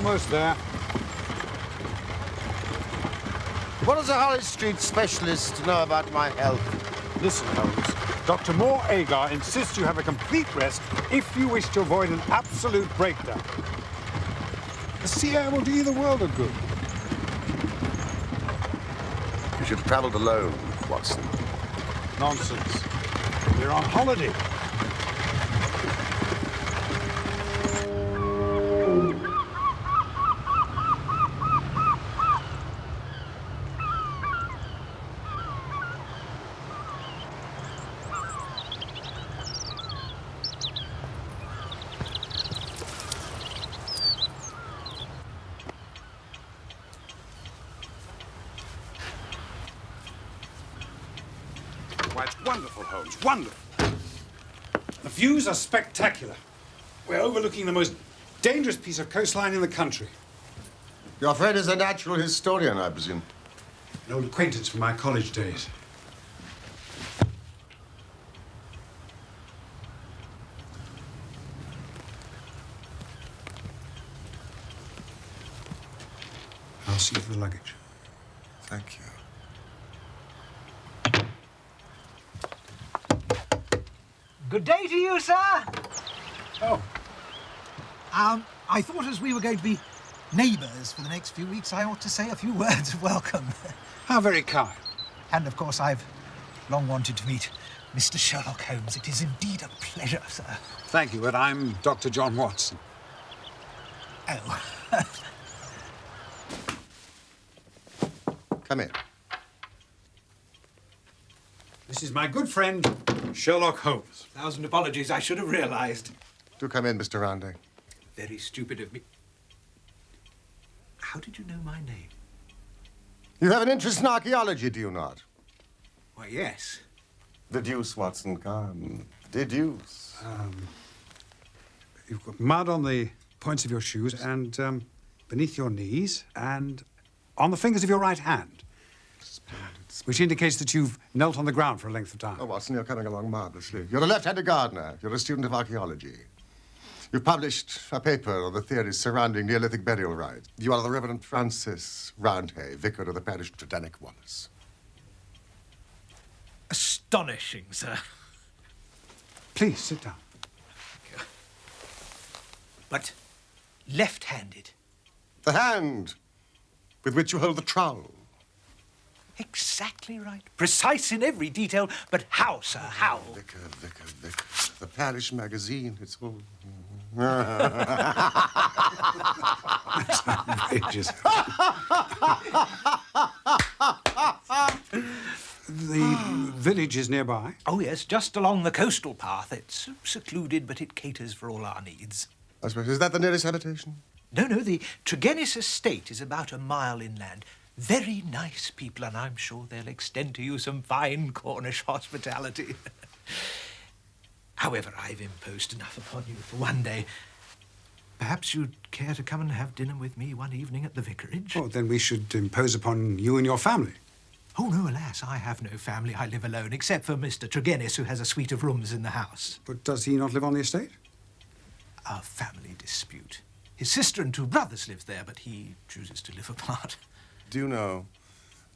almost there. What does a Hollis Street specialist know about my health? Listen, Holmes. Dr. Moore Agar insists you have a complete rest if you wish to avoid an absolute breakdown. The sea air will do you the world of good. You should have traveled alone, Watson. Nonsense. We're on holiday. Why, it's wonderful, Holmes, wonderful. The views are spectacular. We're overlooking the most dangerous piece of coastline in the country. Your friend is a natural historian, I presume. An old acquaintance from my college days. I'll see you for the luggage. Thank you. Good day to you, sir. Oh. I thought as we were going to be neighbours for the next few weeks, I ought to say a few words of welcome. How very kind. And, of course, I've long wanted to meet Mr. Sherlock Holmes. It is indeed a pleasure, sir. Thank you, but I'm Dr. John Watson. Oh. Come in. This is my good friend, Sherlock Holmes. 1,000 apologies. I should have realised. Do come in, Mr. Rounding. Very stupid of me. How did you know my name? You have an interest in archaeology, do you not? Why, yes. Deduce, Watson, come. Deduce. You've got mud on the points of your shoes and beneath your knees and on the fingers of your right hand. Which indicates that you've knelt on the ground for a length of time. Oh, Watson, you're coming along marvelously. You're a left-handed gardener. You're a student of archaeology. You've published a paper on the theories surrounding Neolithic burial rites. You are the Reverend Francis Roundhay, vicar of the parish of Tredenick Wallace. Astonishing, sir. Please, sit down. But left-handed. The hand with which you hold the trowel. Exactly right. Precise in every detail. But how, sir, how? Vicar. The parish magazine, it's all... That's outrageous. The village is nearby. Oh, yes, just along the coastal path. It's secluded, but it caters for all our needs. I suppose, is that the nearest habitation? No, the Tregennis estate is about a mile inland. Very nice people, and I'm sure they'll extend to you some fine Cornish hospitality. However, I've imposed enough upon you for one day. Perhaps you'd care to come and have dinner with me one evening at the vicarage? Oh, then we should impose upon you and your family. Oh, no, alas, I have no family. I live alone, except for Mr. Tregennis, who has a suite of rooms in the house. But does he not live on the estate? A family dispute. His sister and 2 brothers live there, but he chooses to live apart. Do you know,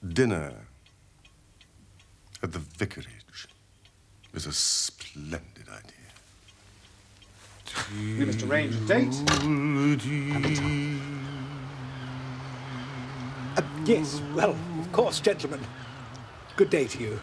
dinner at the vicarage is a splendid idea. We must arrange a date and a time. Yes, well, of course, gentlemen. Good day to you.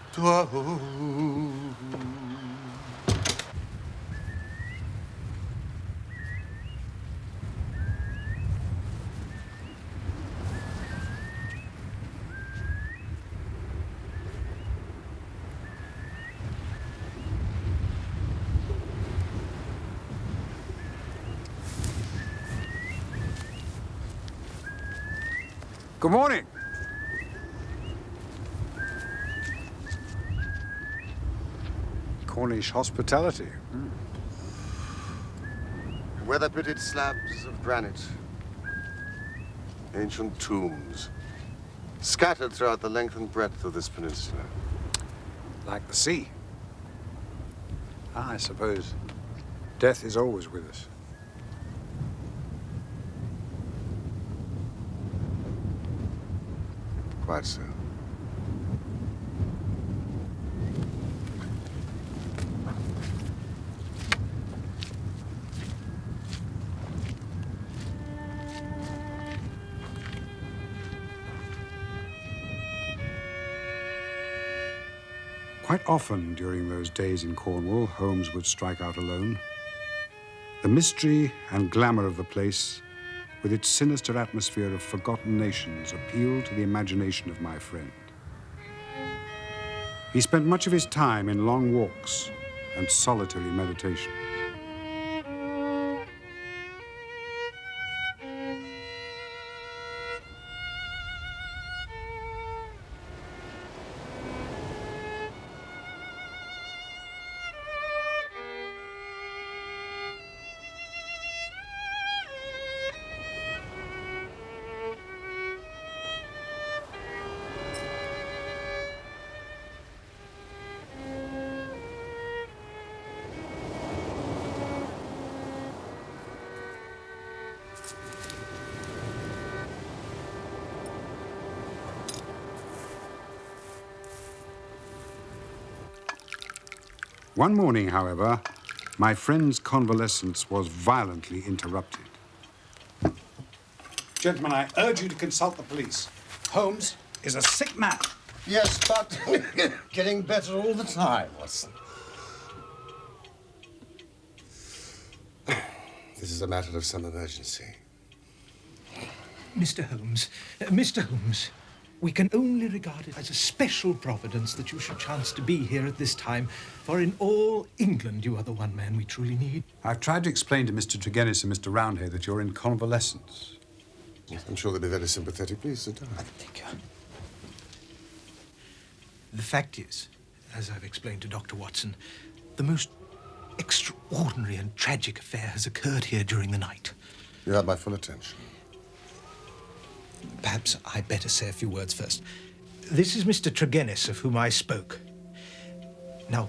Good morning. Cornish hospitality. Weather-pitted slabs of granite. Ancient tombs. Scattered throughout the length and breadth of this peninsula. Like the sea. I suppose death is always with us. Quite so. Quite often during those days in Cornwall, Holmes would strike out alone. The mystery and glamour of the place, with its sinister atmosphere of forgotten nations, appealed to the imagination of my friend. He spent much of his time in long walks and solitary meditation. One morning, however, my friend's convalescence was violently interrupted. Gentlemen, I urge you to consult the police. Holmes is a sick man. Yes, but getting better all the time, Watson. This is a matter of some emergency. Mr. Holmes, we can only regard it as a special providence that you should chance to be here at this time, for in all England you are the one man we truly need. I've tried to explain to Mr. Tregennis and Mr. Roundhay that you're in convalescence. Yes, I'm sure they'll be very sympathetic. Please sit down. Thank you. The fact is, as I've explained to Dr. Watson, the most extraordinary and tragic affair has occurred here during the night. You have my full attention. Perhaps I'd better say a few words first. This is Mr. Tregennis, of whom I spoke. Now,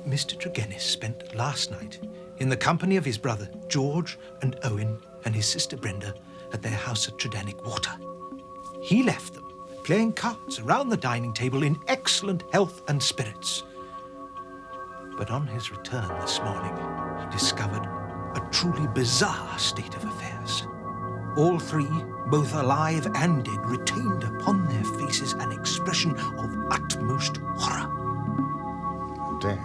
Mr. Tregennis spent last night in the company of his brother George and Owen and his sister Brenda at their house at Tredannick Water. He left them playing cards around the dining table in excellent health and spirits. But on his return this morning, he discovered a truly bizarre state of affairs. All three, both alive and dead, retained upon their faces an expression of utmost horror. Dead.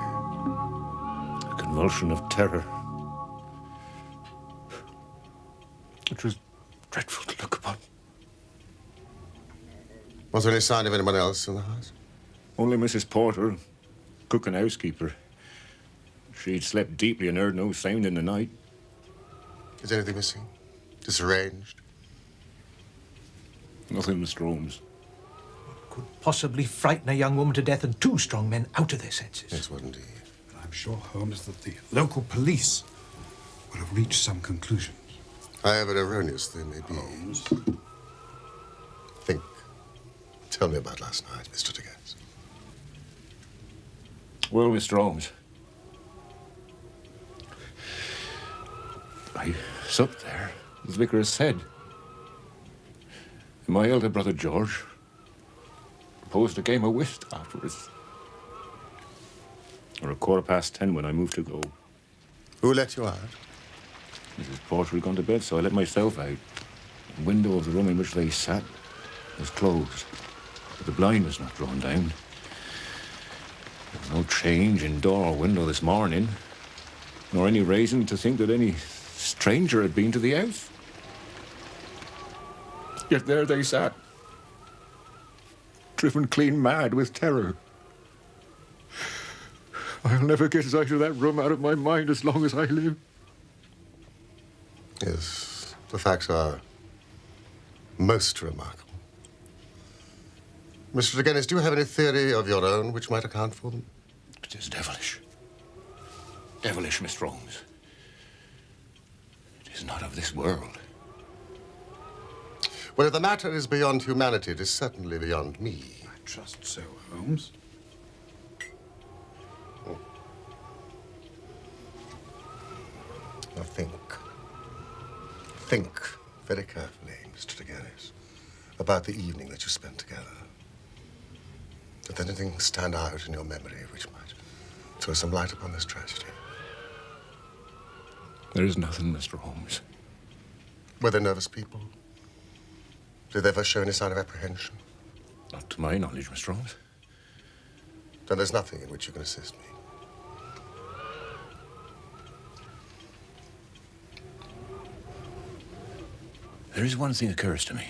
A convulsion of terror. It was dreadful to look upon. Was there any sign of anyone else in the house? Only Mrs. Porter, cook and housekeeper. She'd slept deeply and heard no sound in the night. Is anything missing? Disarranged? Nothing, Mr. Holmes. Could possibly frighten a young woman to death and two strong men out of their senses. Yes, what indeed. And I'm sure, Holmes, that the local police will have reached some conclusions. However erroneous they may be. Holmes. Think. Tell me about last night, Mr. Tregennis. Well, Mr. Holmes, I supped there, as the vicar has said. And my elder brother George proposed a game of whist afterwards. Or 10:15 when I moved to go. Who let you out? Mrs. Porter had gone to bed, so I let myself out. The window of the room in which they sat was closed, but the blind was not drawn down. There was no change in door or window this morning, nor any reason to think that any stranger had been to the house. Yet there they sat, driven clean mad with terror. I'll never get sight of that room out of my mind as long as I live. Yes, the facts are most remarkable. Mr. Tregennis, do you have any theory of your own which might account for them? It is devilish. Devilish, Mr. Holmes. It is not of this world. Well, if the matter is beyond humanity, it is certainly beyond me. I trust so, Holmes. Now think. Think very carefully, Mr. Tregennis. about the evening that you spent together? Did anything stand out in your memory which might throw some light upon this tragedy? There is nothing, Mr. Holmes. Were they nervous people? Did they ever show any sign of apprehension? Not to my knowledge, Mr. Holmes. Then there's nothing in which you can assist me. There is one thing occurs to me.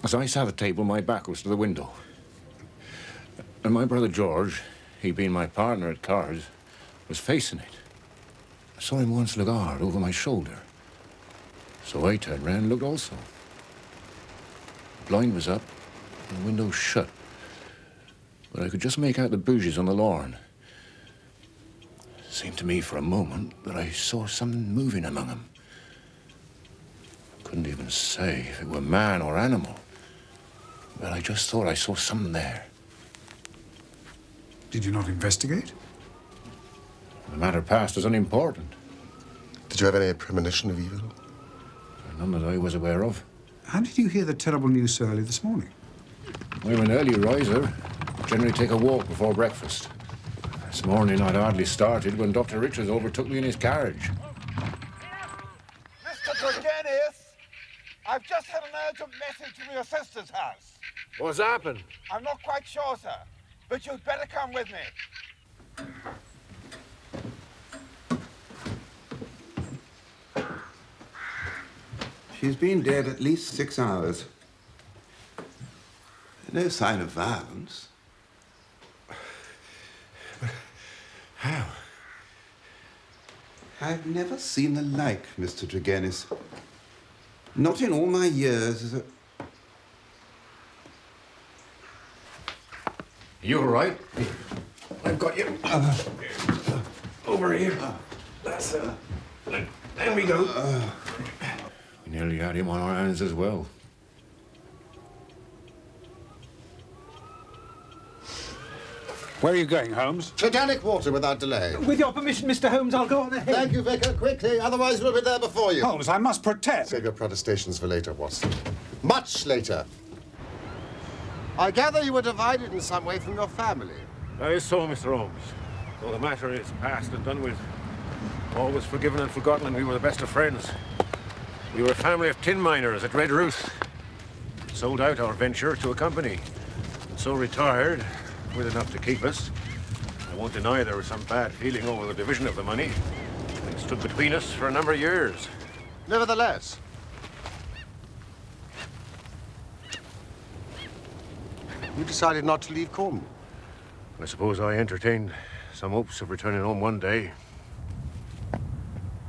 As I sat at table, my back was to the window. And my brother George, he being my partner at cards, was facing it. I saw him once look hard over my shoulder. So I turned round and looked also. The blind was up, and the window shut. But I could just make out the bougies on the lawn. It seemed to me for a moment that I saw something moving among them. Couldn't even say if it were man or animal. But I just thought I saw something there. Did you not investigate? The matter passed as unimportant. Did you have any premonition of evil? None that I was aware of. How did you hear the terrible news so early this morning? I'm an early riser. Generally take a walk before breakfast. This morning I'd hardly started when Dr. Richards overtook me in his carriage. Mr. Turgenis, I've just had an urgent message from your sister's house. What's happened? I'm not quite sure, sir, but you'd better come with me. She's been dead at least 6 hours. No sign of violence. How? I've never seen the like, Mr. Tregennis. Not in all my years as a... You all right? I've got you. Over here. That's there we go. We nearly had him on our hands as well. Where are you going, Holmes? Titanic water without delay. With your permission, Mr. Holmes, I'll go on ahead. Thank you, Vicar. Quickly, otherwise we'll be there before you. Holmes, I must protest. Save your protestations for later, Watson. Much later. I gather you were divided in some way from your family. That is so, Mr. Holmes. Though the matter is past and done with, all was forgiven and forgotten, and we were the best of friends. We were a family of tin miners at Red Ruth. Sold out our venture to a company, and so retired with enough to keep us. I won't deny there was some bad feeling over the division of the money. It stood between us for a number of years. Nevertheless, you decided not to leave Cornwall. I suppose I entertained some hopes of returning home one day.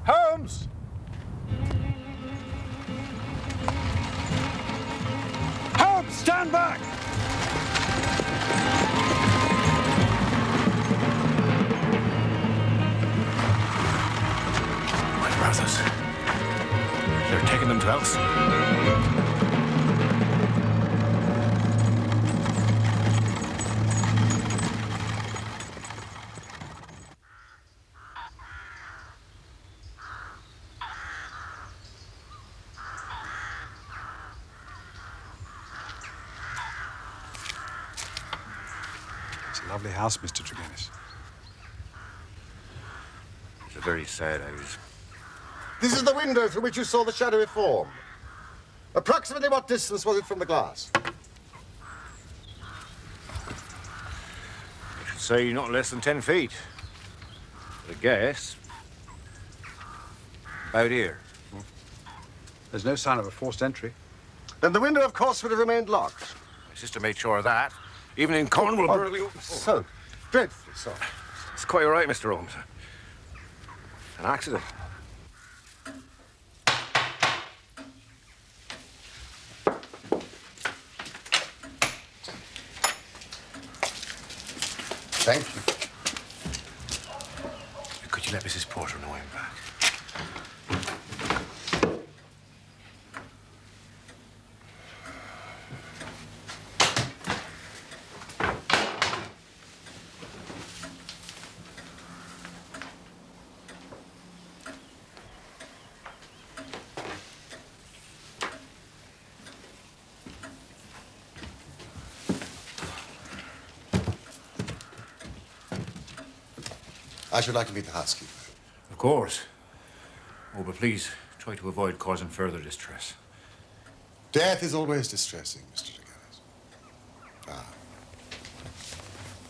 Holmes! Holmes, stand back! My brothers. They're taking them to Elson. It's a lovely house, Mr. Tregennis. It's a very sad house. This is the window through which you saw the shadowy form. Approximately what distance was it from the glass? I should say not less than 10 feet. But I guess about here. There's no sign of a forced entry. Then the window, of course, would have remained locked. My sister made sure of that. Even in Cornwall, So dreadfully sorry. It's quite all right, Mr. Holmes. An accident. Thank you. Could you let Mrs. Porter know I'm back? I should like to meet the housekeeper. Of course. Oh, but please, try to avoid causing further distress. Death is always distressing, Mr. Tregennis. Ah.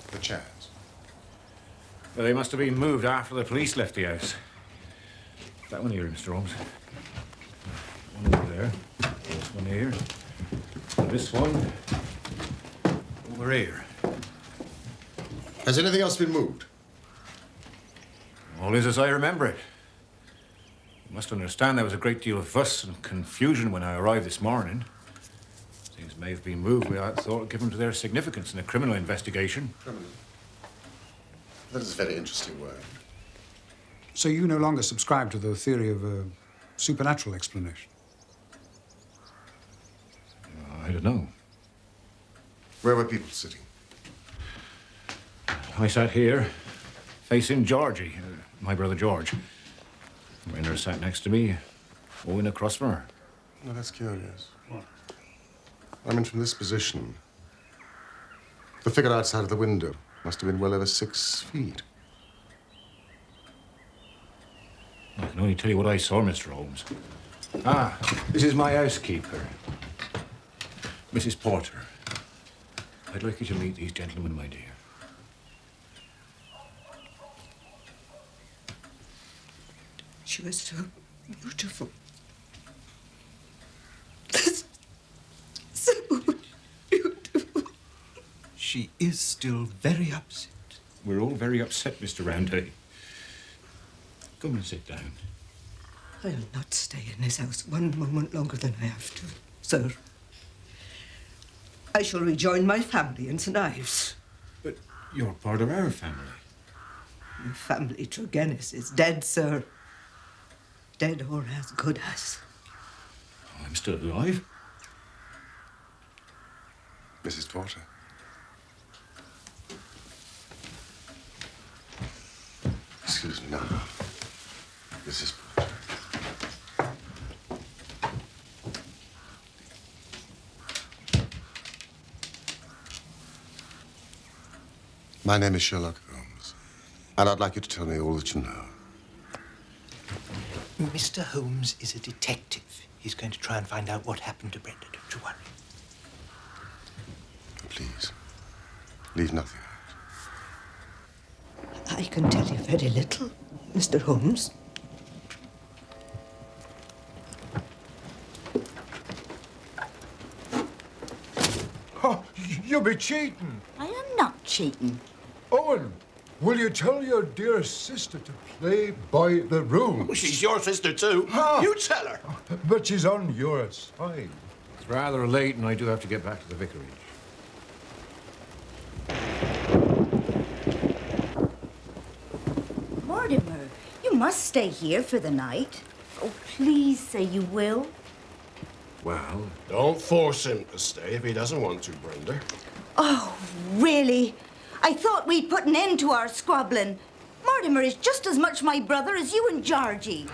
The chairs. Well, they must have been moved after the police left the house. That one here, Mr. Holmes. One over there. This one here. And this one over here. Has anything else been moved? All is as I remember it. You must understand there was a great deal of fuss and confusion when I arrived this morning. Things may have been moved without thought given to their significance in a criminal investigation. Criminal. That is a very interesting word. So you no longer subscribe to the theory of a supernatural explanation? I don't know. Where were people sitting? I sat here, facing Georgie, my brother George. Rainer sat next to me, Owen across from her. No, that's curious. What? I mean, from this position, the figure outside of the window must have been well over 6 feet. I can only tell you what I saw, Mr. Holmes. Ah, this is my housekeeper, Mrs. Porter. I'd like you to meet these gentlemen, my dear. She was so beautiful. So beautiful. She is still very upset. We're all very upset, Mr. Roundhay. Come and sit down. I'll not stay in this house one moment longer than I have to, sir. I shall rejoin my family in St. Ives. But you're part of our family. The family Tregennis is dead, sir. Dead or as good as. I'm still alive. Mrs. Porter. Excuse me now. Mrs. Porter. My name is Sherlock Holmes, and I'd like you to tell me all that you know. Mr. Holmes is a detective. He's going to try and find out what happened to Brenda. Don't you worry. Please, leave nothing out. I can tell you very little, Mr. Holmes. Oh, you'll be cheating. I am not cheating. Owen, will you tell your dear sister to play by the rules? She's your sister, too. Ah. You tell her. But she's on your side. It's rather late, and I do have to get back to the vicarage. Mortimer, you must stay here for the night. Oh, please say you will. Well, Don't force him to stay if he doesn't want to, Brenda. Oh, really? I thought we'd put an end to our squabbling. Mortimer is just as much my brother as you and Georgie.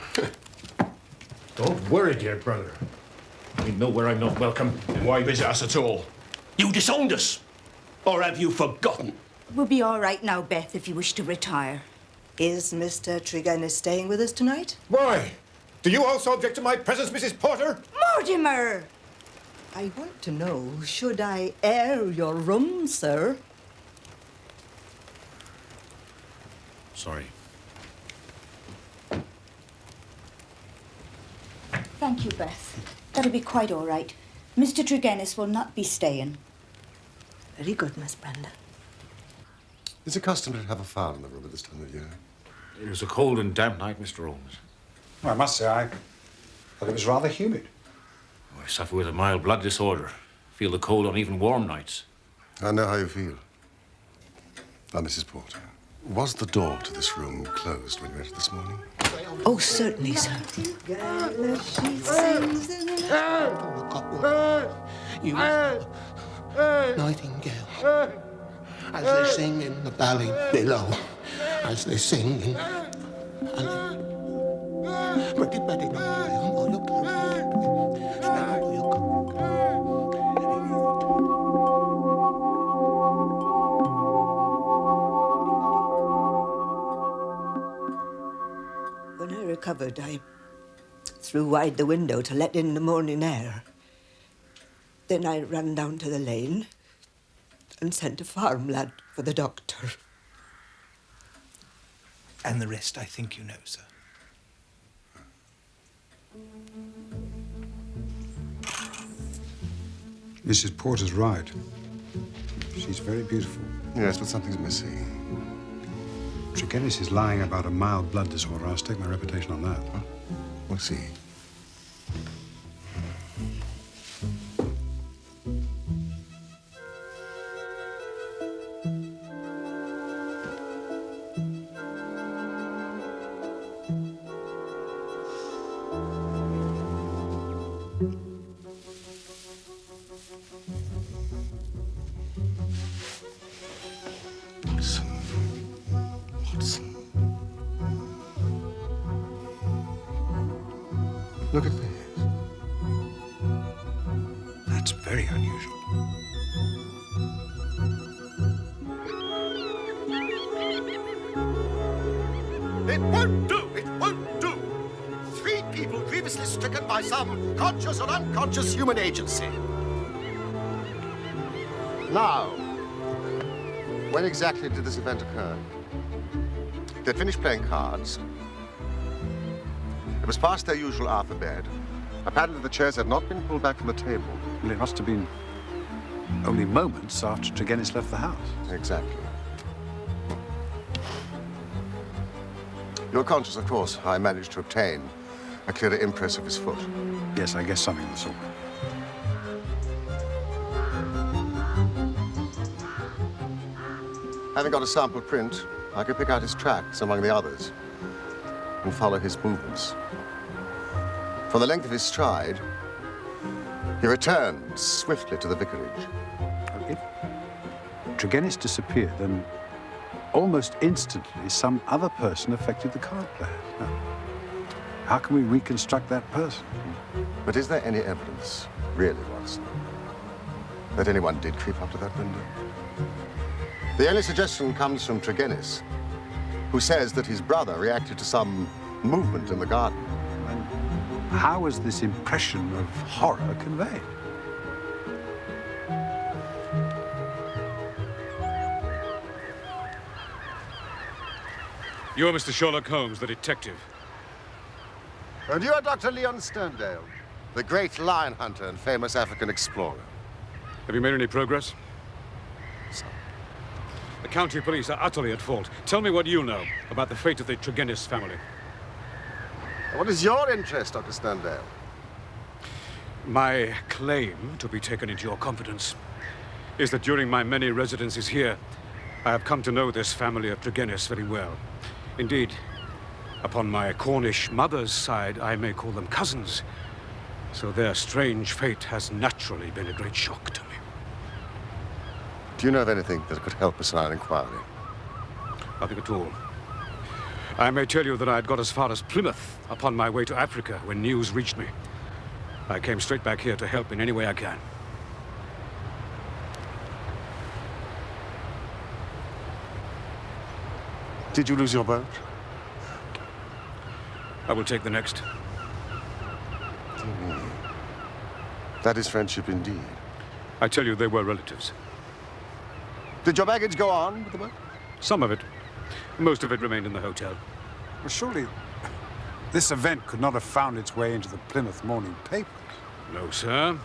Don't worry, dear brother. I know where I'm not welcome. Then why visit us at all? You disowned us. Or have you forgotten? We'll be all right now, Beth, if you wish to retire. Is Mr. Tregennis staying with us tonight? Why? Do you also object to my presence, Mrs. Porter? Mortimer! I want to know, should I air your room, sir? Sorry. Thank you, Beth. That'll be quite all right. Mr. Tregennis will not be staying. Very good, Miss Brenda. Is it customary to have a fire in the room at this time of year? It was a cold and damp night, Mr. Holmes. Well, I must say, I thought it was rather humid. I suffer with a mild blood disorder. Feel the cold on even warm nights. I know how you feel. Now, Mrs. Porter, was the door to this room closed when you entered this morning? Oh, certainly, sir. You nightingale, as they sing in the valley below, as they sing in discovered, I threw wide the window to let in the morning air. Then I ran down to the lane and sent a farm lad for the doctor. And the rest, I think you know, sir. Mrs. Porter's right. She's very beautiful. Yes, but something's missing. Tregennis is lying about a mild blood disorder. I'll stake my reputation on that. We'll see. Watson. Look at this. That's very unusual. It won't do! It won't do! 3 people grievously stricken by some conscious or unconscious human agency. Now, when exactly did this event occur? They'd finished playing cards. It was past their usual hour for bed. Apparently the chairs had not been pulled back from the table. Well, it must have been only moments after Tregennis left the house. Exactly. You're conscious, of course, I managed to obtain a clearer impress of his foot. Yes, I guess something of the sort. Having got a sample print, I could pick out his tracks among the others and follow his movements. For the length of his stride, he returned swiftly to the vicarage. If Tregennis disappeared, then almost instantly some other person affected the card players. Now, how can we reconstruct that person? But is there any evidence, really, Watson, that anyone did creep up to that window? The only suggestion comes from Tregennis, who says that his brother reacted to some movement in the garden. And how was this impression of horror conveyed? You're Mr. Sherlock Holmes, the detective. And you are Dr. Leon Sterndale, the great lion hunter and famous African explorer. Have you made any progress? Some. The county police are utterly at fault. Tell me what you know about the fate of the Tregennis family. What is your interest, Dr. Sterndale? My claim to be taken into your confidence is that during my many residences here, I have come to know this family of Tregennis very well. Indeed, upon my Cornish mother's side, I may call them cousins. So their strange fate has naturally been a great shock to me. Do you know of anything that could help us in our inquiry? Nothing at all. I may tell you that I had got as far as Plymouth upon my way to Africa when news reached me. I came straight back here to help in any way I can. Did you lose your boat? I will take the next. That is friendship indeed. I tell you, they were relatives. Did your baggage go on with the boat? Some of it. Most of it remained in the hotel. Well, surely this event could not have found its way into the Plymouth morning papers. No, sir.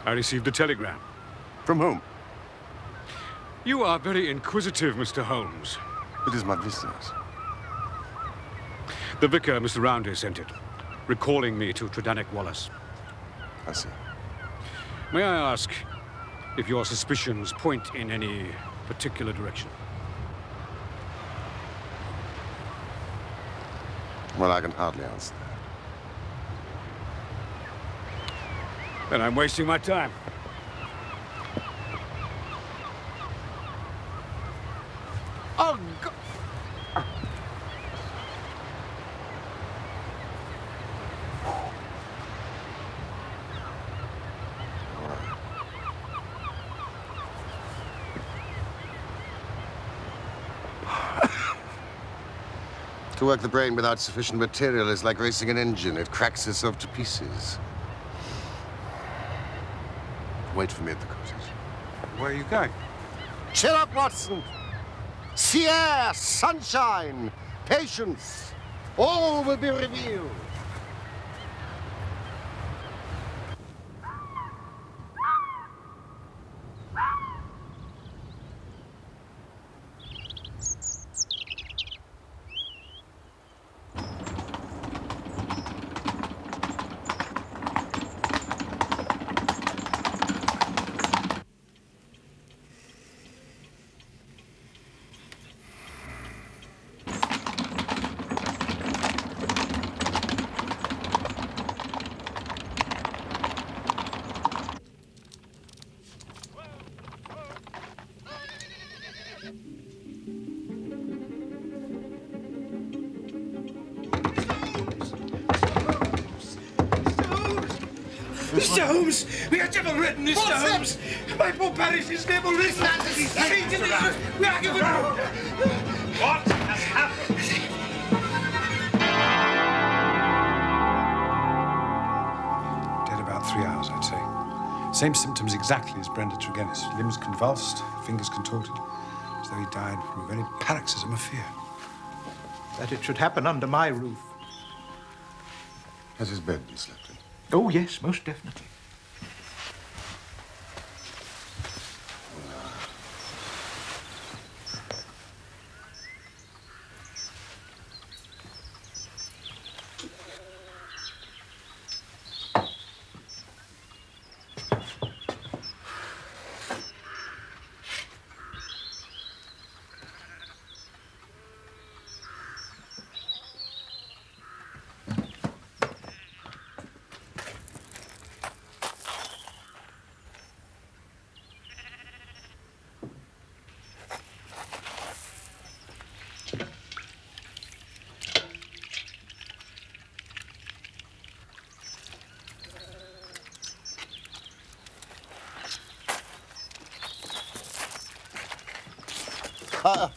I received a telegram. From whom? You are very inquisitive, Mr. Holmes. It is my business. The vicar, Mr. Roundhay, sent it, recalling me to Tredannick Wallace. I see. May I ask if your suspicions point in any particular direction? Well, I can hardly answer that. Then I'm wasting my time. Oh, God! To work the brain without sufficient material is like racing an engine. It cracks itself to pieces. Wait for me at the cottage. Where are you going? Cheer up, Watson! Sea air, sunshine, patience. All will be revealed. Mr. Holmes! We are devil-ridden, Mr. Holmes! My poor parish is devil-ridden! We are given... What has happened? Dead about 3 hours, I'd say. Same symptoms exactly as Brenda Tregennis. Limbs convulsed, fingers contorted, as though he died from a very paroxysm of fear. That it should happen under my roof. Has his bed been slept in? Oh, yes, most definitely.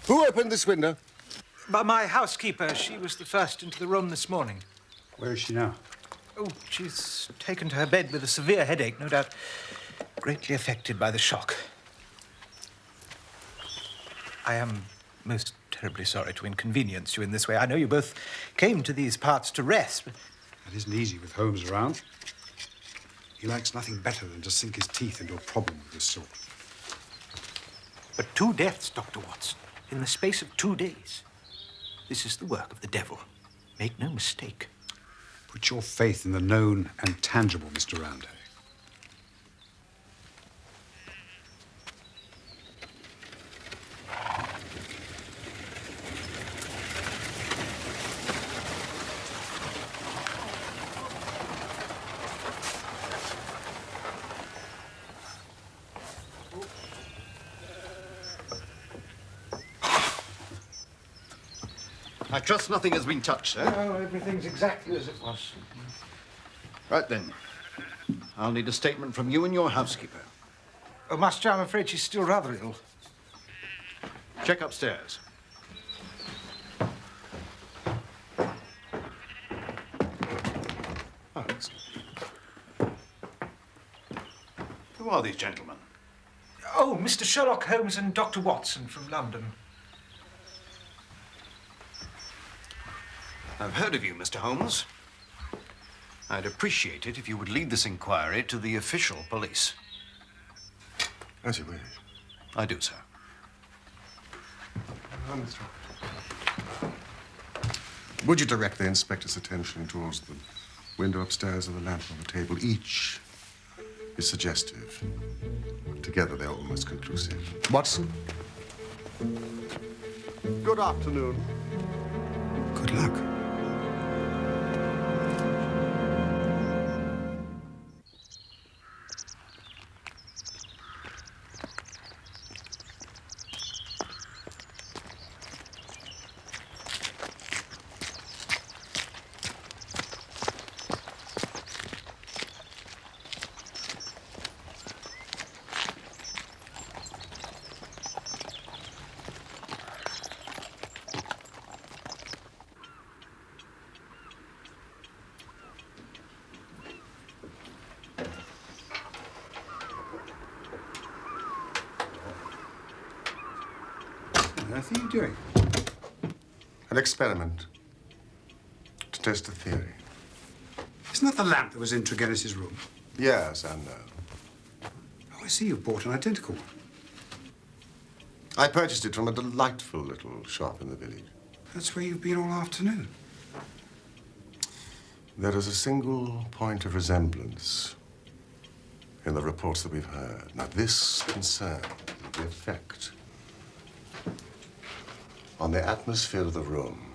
Who opened this window? But my housekeeper, she was the first into the room this morning. Where is she now? Oh, she's taken to her bed with a severe headache, no doubt greatly affected by the shock. I am most terribly sorry to inconvenience you in this way. I know you both came to these parts to rest, but... That isn't easy with Holmes around. He likes nothing better than to sink his teeth into a problem of this sort. But 2 deaths, Dr. Watson, in the space of 2 days. This is the work of the devil. Make no mistake. Put your faith in the known and tangible, Mr. Roundhay. I trust nothing has been touched, sir. No, everything's exactly as it was. Right then. I'll need a statement from you and your housekeeper. Oh, Master, I'm afraid she's still rather ill. Check upstairs. Oh, who are these gentlemen? Oh, Mr. Sherlock Holmes and Dr. Watson from London. I've heard of you, Mr. Holmes. I'd appreciate it if you would lead this inquiry to the official police. As you wish. I do, sir. Would you direct the inspector's attention towards the window upstairs and the lamp on the table? Each is suggestive. Together, they're almost conclusive. Watson? Good afternoon. Good luck. earth are you doing? An experiment to test a theory. Isn't that the lamp that was in Tregennis's room? Yes and no. Oh, I see you bought an identical one. I purchased it from a delightful little shop in the village. That's where you've been all afternoon. There is a single point of resemblance in the reports that we've heard. Now, this concerns the effect on the atmosphere of the room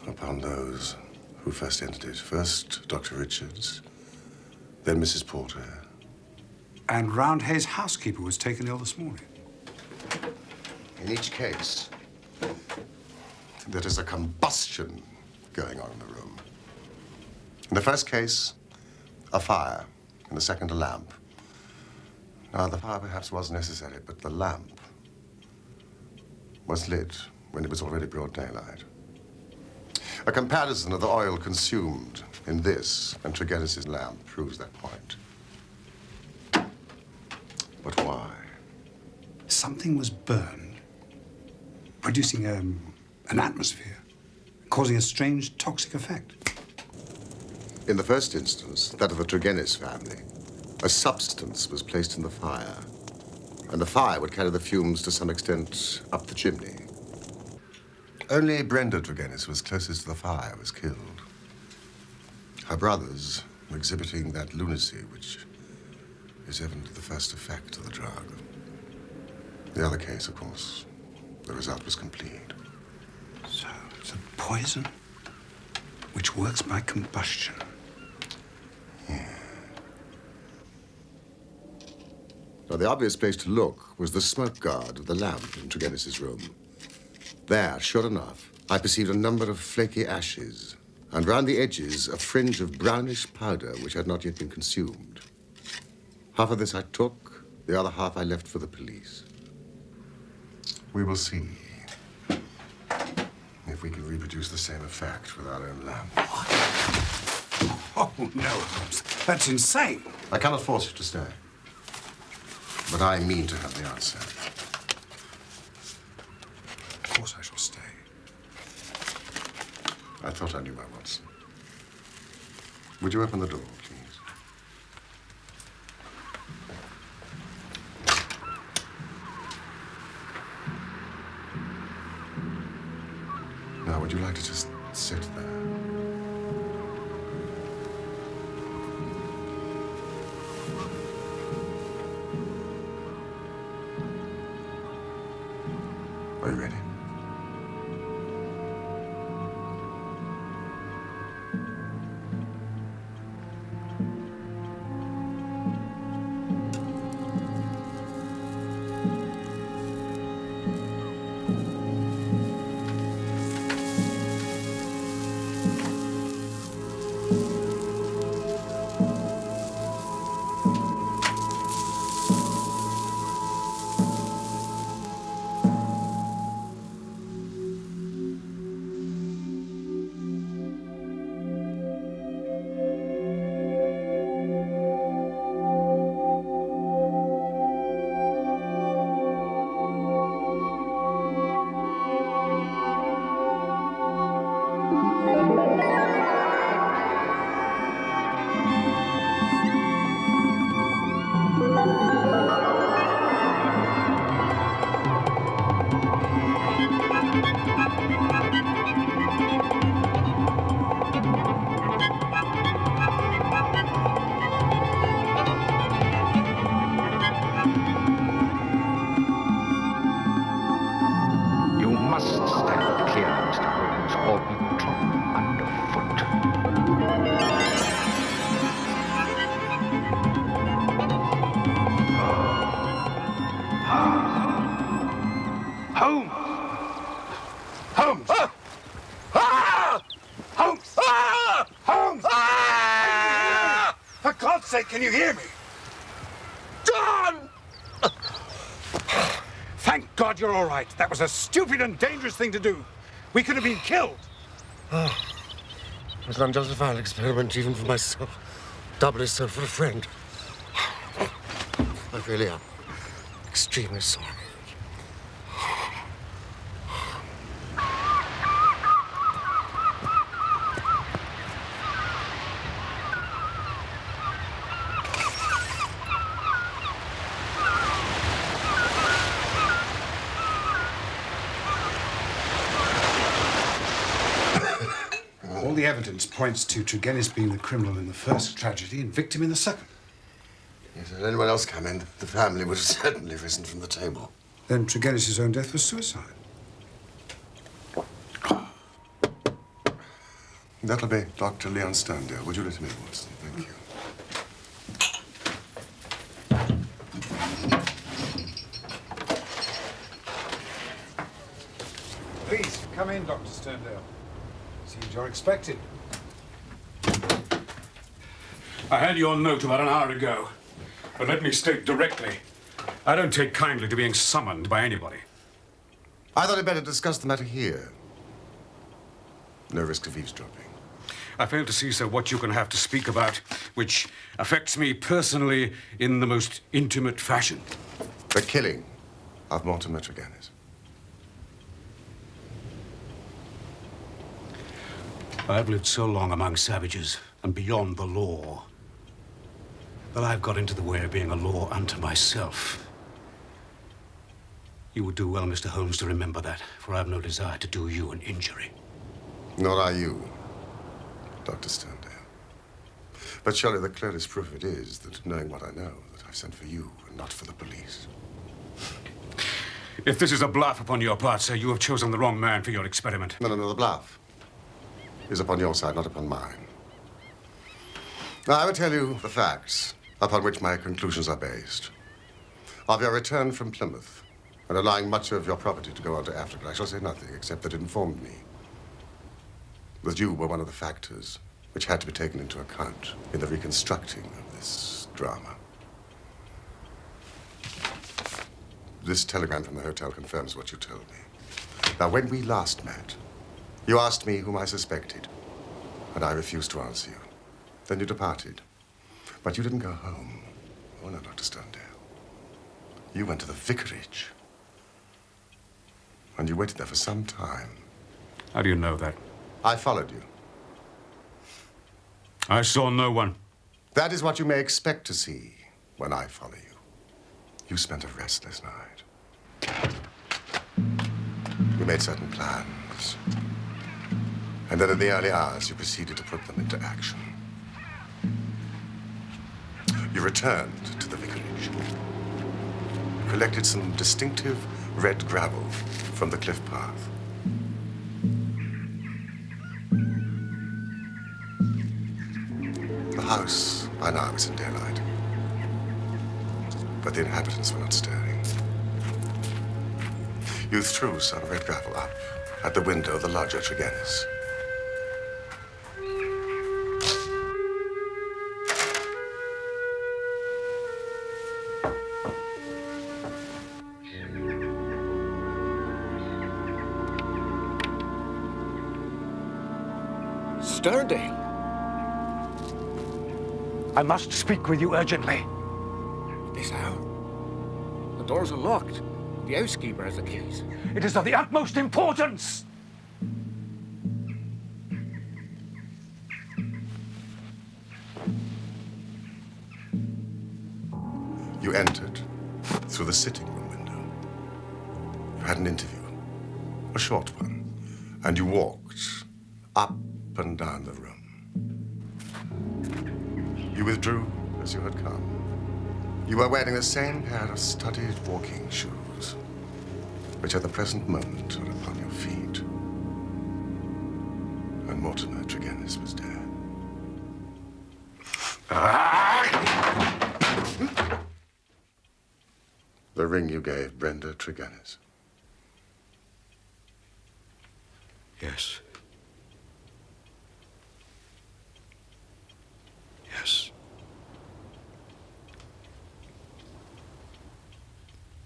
upon those who first entered it. First, Dr. Richards, then Mrs. Porter. And Roundhay's housekeeper was taken ill this morning. In each case, there is a combustion going on in the room. In the first case, a fire. In the second, a lamp. Now, the fire perhaps was necessary, but the lamp was lit when it was already broad daylight. A comparison of the oil consumed in this and Tregennis's lamp proves that point. But why? Something was burned, producing an atmosphere, causing a strange toxic effect. In the first instance, that of the Tregennis family, a substance was placed in the fire, and the fire would carry the fumes to some extent up the chimney. Only Brenda Tregennis, who was closest to the fire, was killed. Her brothers were exhibiting that lunacy which is evident to the first effect of the drug. The other case, of course, the result was complete. So it's a poison which works by combustion. Yeah. Now, the obvious place to look was the smoke guard of the lamp in Tregennis's room. There, sure enough, I perceived a number of flaky ashes, and round the edges, a fringe of brownish powder which had not yet been consumed. Half of this I took, the other half I left for the police. We will see if we can reproduce the same effect with our own lamp. Oh, no, Holmes. That's insane. I cannot force you to stay, but I mean to have the answer. Of course I shall stay. I thought I knew my Watson. Would you open the door, please? Now, would you like to just sit there? Are you ready? Holmes! Holmes! Ah! Ah! Holmes! Ah! Holmes! Ah! For God's sake, can you hear me? John! Thank God you're all right. That was a stupid and dangerous thing to do. We could have been killed. Oh, it was an unjustified experiment, even for myself. Doubly so for a friend. I really am extremely sorry. the evidence points to Tregennis being the criminal in the first tragedy and victim in the second. Yes, had anyone else come in, the family would have certainly risen from the table. Then Tregennis' own death was suicide. That'll be Dr. Leon Sterndale. Would you let him in, Watson? Thank you. Please, come in, Dr. Sterndale. Seems you're expected. I had your note about an hour ago. But let me state directly, I don't take kindly to being summoned by anybody. I thought I'd better discuss the matter here. No risk of eavesdropping. I fail to see, sir, what you can have to speak about, which affects me personally in the most intimate fashion. The killing of Mortimer Tregennis. I've lived so long among savages and beyond the law that I've got into the way of being a law unto myself. You would do well, Mr. Holmes, to remember that, for I have no desire to do you an injury. Nor are you, Dr. Sterndale. But surely the clearest proof of it is that, knowing what I know, that I've sent for you and not for the police. If this is a bluff upon your part, sir, you have chosen the wrong man for your experiment. No, the bluff is upon your side, not upon mine. Now, I will tell you the facts upon which my conclusions are based. Of your return from Plymouth and allowing much of your property to go on to Africa, I shall say nothing except that it informed me that you were one of the factors which had to be taken into account in the reconstructing of this drama. This telegram from the hotel confirms what you told me. Now, when we last met, you asked me whom I suspected, and I refused to answer you. Then you departed. But you didn't go home. Oh, no, Dr. Sterndale. You went to the vicarage. And you waited there for some time. How do you know that? I followed you. I saw no one. That is what you may expect to see when I follow you. You spent a restless night. You made certain plans. And then in the early hours, you proceeded to put them into action. You returned to the vicarage. You collected some distinctive red gravel from the cliff path. The house by now was in daylight, but the inhabitants were not stirring. You threw some red gravel up at the window of the lodger Tregennis. Sterndale. I must speak with you urgently. This hour? The doors are locked. The housekeeper has the keys. It is of the utmost importance. You entered through the sitting room window. You had an interview, a short one, and you walked up and down the room. You withdrew as you had come. You were wearing the same pair of studded walking shoes, which at the present moment are upon your feet. And Mortimer Tregennis was dead. The ring you gave Brenda Tregennis. Yes. Yes.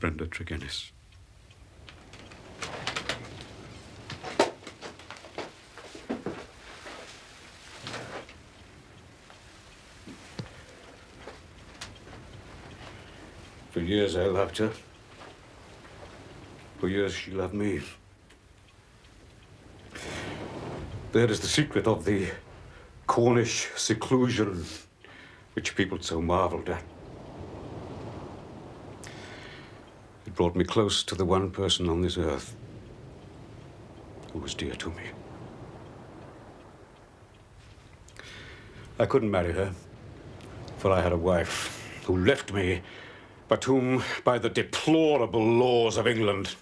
Brenda Tregennis. For years I loved her. For years she loved me. That is the secret of the Cornish seclusion which people so marveled at. It brought me close to the one person on this earth who was dear to me. I couldn't marry her, for I had a wife who left me, but whom, by the deplorable laws of England,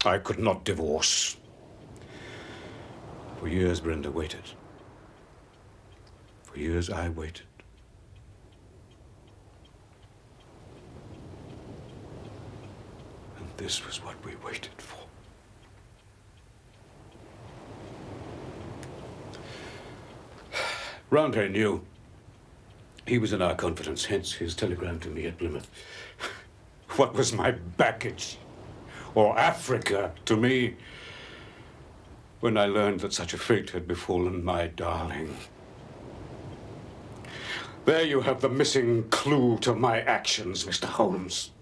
I could not divorce. For years, Brenda waited. For years, I waited. And this was what we waited for. Roundhay knew. He was in our confidence, hence his telegram to me at Plymouth. What was my baggage, or Africa, to me, when I learned that such a fate had befallen my darling? There you have the missing clue to my actions, Mr. Holmes.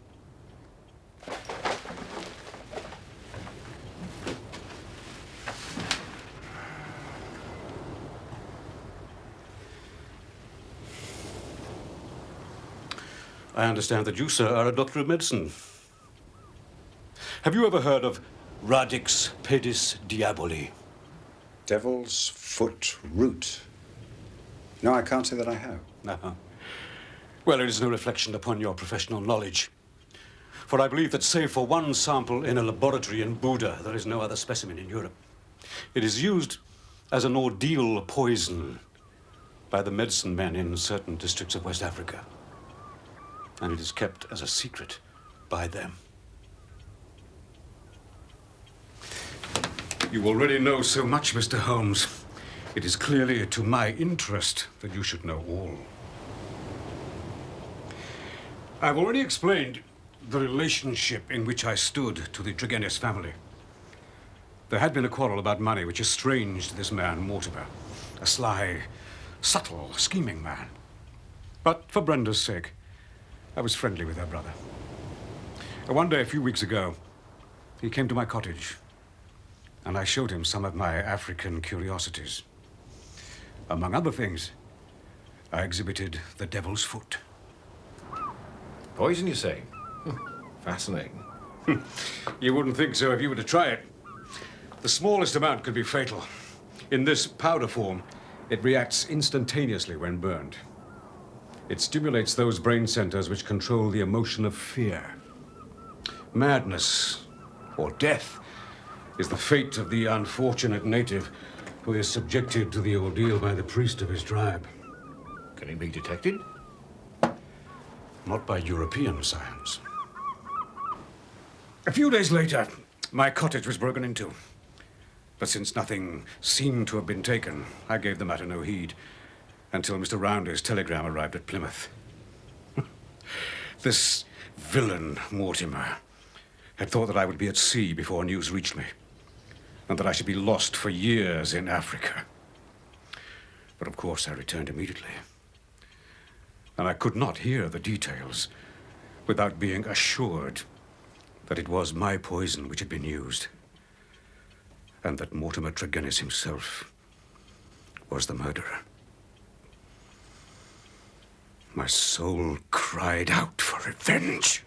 I understand that you, sir, are a doctor of medicine. Have you ever heard of Radix pedis diaboli? Devil's foot root. No, I can't say that I have. No. Well, it is no reflection upon your professional knowledge. For I believe that save for one sample in a laboratory in Buda, there is no other specimen in Europe. It is used as an ordeal poison by the medicine men in certain districts of West Africa. And it is kept as a secret by them. You already know so much, Mr. Holmes. It is clearly to my interest that you should know all. I've already explained the relationship in which I stood to the Tregennis family. There had been a quarrel about money which estranged this man, Mortimer. A sly, subtle, scheming man. But for Brenda's sake, I was friendly with her brother. One day, a few weeks ago, he came to my cottage, and I showed him some of my African curiosities. Among other things, I exhibited the devil's foot. Poison, you say? Fascinating. You wouldn't think so if you were to try it. The smallest amount could be fatal. In this powder form, it reacts instantaneously when burned. It stimulates those brain centers which control the emotion of fear. Madness, or death, is the fate of the unfortunate native who is subjected to the ordeal by the priest of his tribe. Can he be detected? Not by European science. A few days later, my cottage was broken into. But since nothing seemed to have been taken, I gave the matter no heed until Mr. Rounday's telegram arrived at Plymouth. This villain, Mortimer, had thought that I would be at sea before news reached me, and that I should be lost for years in Africa. But of course I returned immediately. And I could not hear the details without being assured that it was my poison which had been used, and that Mortimer Tregennis himself was the murderer. My soul cried out for revenge.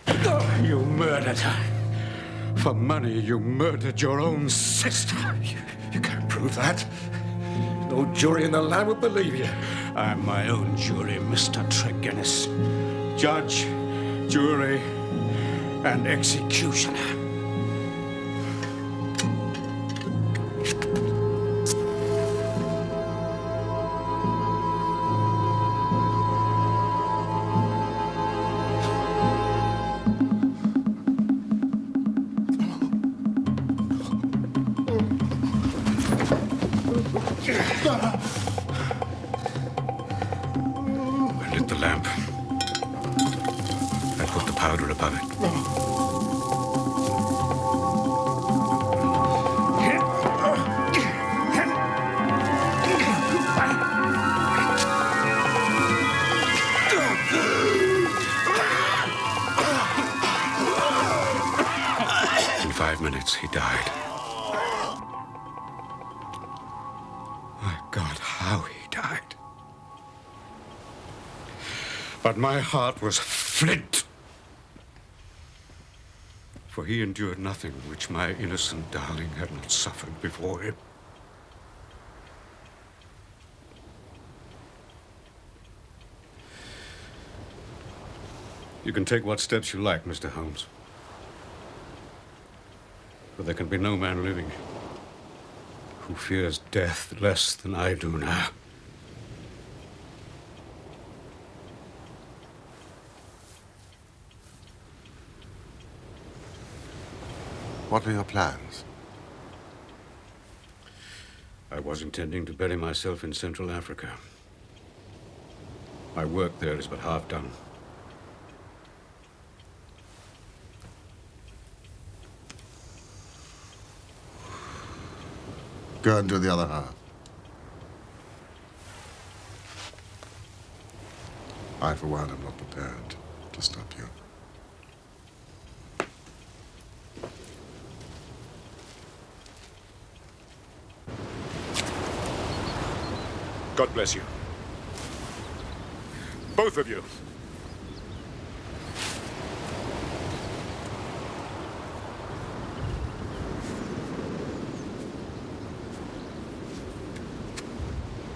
Oh, you murdered her. For money, you murdered your own sister. You can't prove that. No jury in the land would believe you. I'm my own jury, Mr. Tregennis. Judge, jury, and executioner. I lit the lamp. I put the powder above it. In 5 minutes, he died. My God, how he died. But my heart was flint. For he endured nothing which my innocent darling had not suffered before him. You can take what steps you like, Mr. Holmes. But there can be no man living who fears death less than I do now. What are your plans? I was intending to bury myself in Central Africa. My work there is but half done. Go and do the other half. I, for one, am not prepared to stop you. God bless you. Both of you.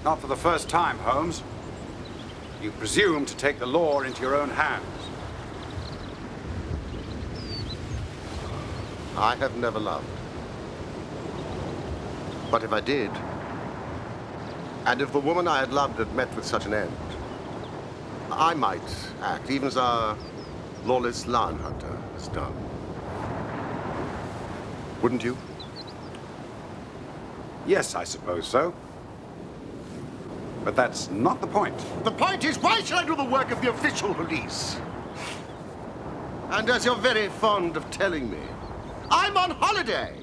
Not for the first time, Holmes. You presume to take the law into your own hands. I have never loved. But if I did, and if the woman I had loved had met with such an end, I might act, even as our lawless lion hunter has done. Wouldn't you? Yes, I suppose so. But that's not the point. The point is, why should I do the work of the official police? And as you're very fond of telling me, I'm on holiday.